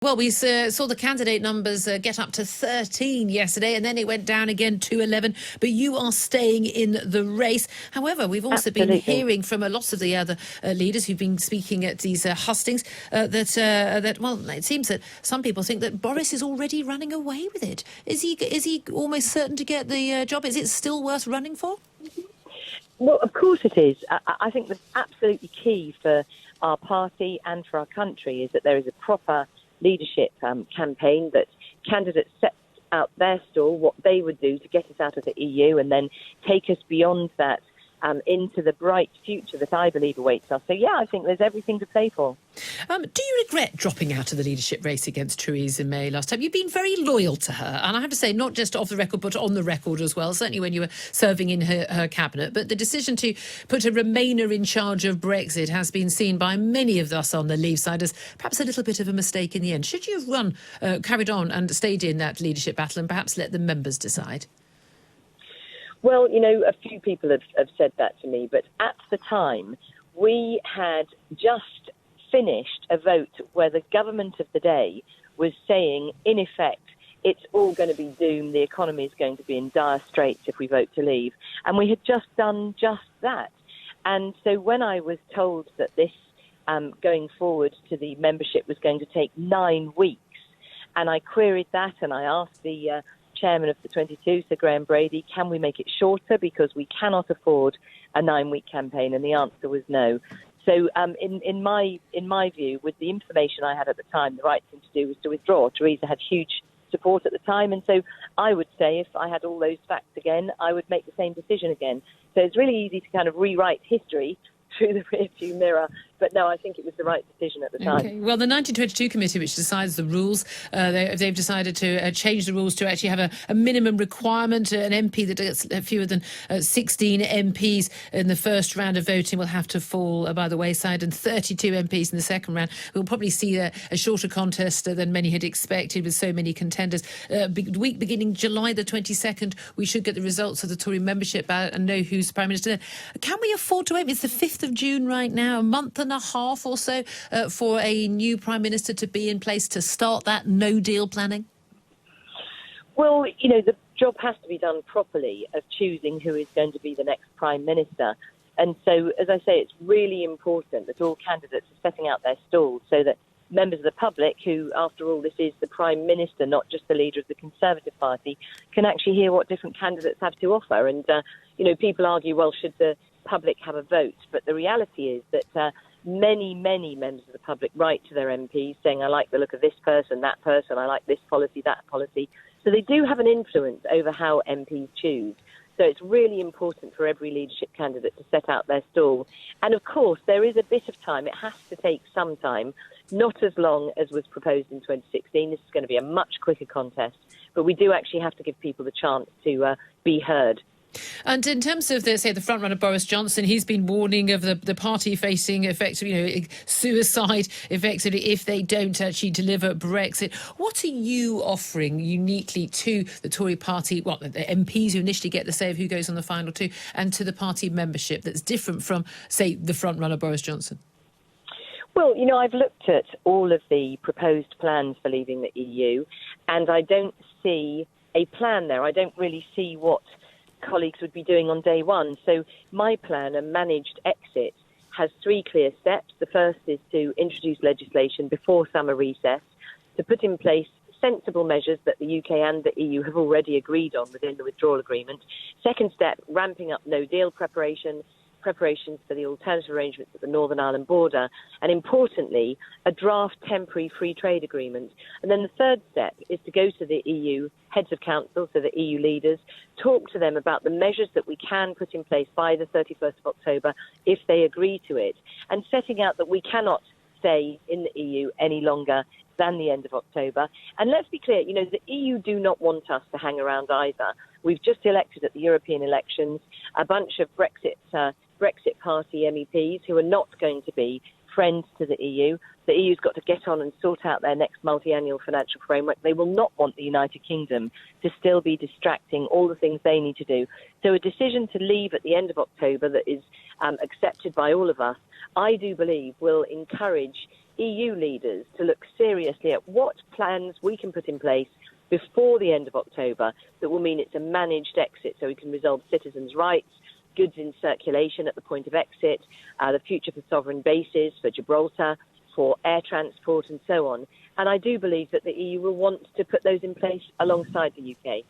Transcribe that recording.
Well, we saw the candidate numbers get up to 13 yesterday, and then it went down again to 11. But you are staying in the race. However, we've also been hearing from a lot of the other leaders who've been speaking at these hustings that well, it seems that some people think that Boris is already running away with it. Is he almost certain to get the job? Is it still worth running for? Well, of course it is. I think that's absolutely key for our party and for our country is that there is a proper leadership campaign, that candidates set out their stall, what they would do to get us out of the EU and then take us beyond that into the bright future that I believe awaits us. So, yeah, I think there's everything to play for. Do you regret dropping out of the leadership race against Theresa May last time? You've been very loyal to her, and I have to say, not just off the record, but on the record as well, certainly when you were serving in her cabinet. But the decision to put a Remainer in charge of Brexit has been seen by many of us on the Leave side as perhaps a little bit of a mistake in the end. Should you have carried on and stayed in that leadership battle and perhaps let the members decide? Well, you know, a few people have said that to me, but at the time, we had just finished a vote where the government of the day was saying, in effect, it's all going to be doomed, the economy is going to be in dire straits if we vote to leave. And we had just done just that. And so when I was told that this going forward to the membership was going to take 9 weeks, and I queried that and I asked the chairman of the 22, Sir Graham Brady, can we make it shorter because we cannot afford a 9-week campaign? And the answer was no. So in my view, with the information I had at the time, the right thing to do was to withdraw. Theresa had huge support at the time, and so I would say if I had all those facts again, I would make the same decision again. So it's really easy to kind of rewrite history through the rearview mirror. But no, I think it was the right decision at the time. Okay. Well, the 1922 committee, which decides the rules, they've decided to change the rules to actually have a minimum requirement. An MP that gets fewer than 16 MPs in the first round of voting will have to fall by the wayside, and 32 MPs in the second round. We'll probably see a shorter contest than many had expected with so many contenders. Week beginning July the 22nd, we should get the results of the Tory membership ballot and know who's Prime Minister. Can we afford to wait? It's the 5th of June right now, a month and a half or so for a new Prime Minister to be in place to start that no-deal planning? Well, you know, the job has to be done properly of choosing who is going to be the next Prime Minister. And so, as I say, it's really important that all candidates are setting out their stalls so that members of the public, who, after all, this is the Prime Minister, not just the leader of the Conservative Party, can actually hear what different candidates have to offer. And, you know, people argue, well, should the public have a vote? But the reality is that many members of the public write to their MPs saying, I like the look of this person, that person, I like this policy, that policy. So they do have an influence over how MPs choose. So it's really important for every leadership candidate to set out their stall. And of course, there is a bit of time. It has to take some time, not as long as was proposed in 2016. This is going to be a much quicker contest. But we do actually have to give people the chance to be heard. And in terms of, the front-runner Boris Johnson, he's been warning of the party facing effectively, suicide effectively if they don't actually deliver Brexit. What are you offering uniquely to the Tory party, the MPs who initially get the say of who goes on the final two, and to the party membership that's different from, say, the front-runner Boris Johnson? Well, you know, I've looked at all of the proposed plans for leaving the EU, and I don't see a plan there. I don't really see what colleagues would be doing on day one. So my plan, a managed exit, has 3 clear steps. The first is to introduce legislation before summer recess, to put in place sensible measures that the UK and the EU have already agreed on within the withdrawal agreement. Second step, ramping up no-deal preparations for the alternative arrangements at the Northern Ireland border, and importantly, a draft temporary free trade agreement. And then the third step is to go to the EU heads of council, so the EU leaders, talk to them about the measures that we can put in place by the 31st of October if they agree to it, and setting out that we cannot stay in the EU any longer than the end of October. And let's be clear, you know, the EU do not want us to hang around either. We've just elected at the European elections a bunch of Brexit Party MEPs who are not going to be friends to the EU. The EU's got to get on and sort out their next multi-annual financial framework. They will not want the United Kingdom to still be distracting all the things they need to do. So a decision to leave at the end of October that is accepted by all of us, I do believe will encourage EU leaders to look seriously at what plans we can put in place before the end of October that will mean it's a managed exit, so we can resolve citizens' rights, goods in circulation at the point of exit, the future for sovereign bases, for Gibraltar, for air transport and so on. And I do believe that the EU will want to put those in place alongside the UK.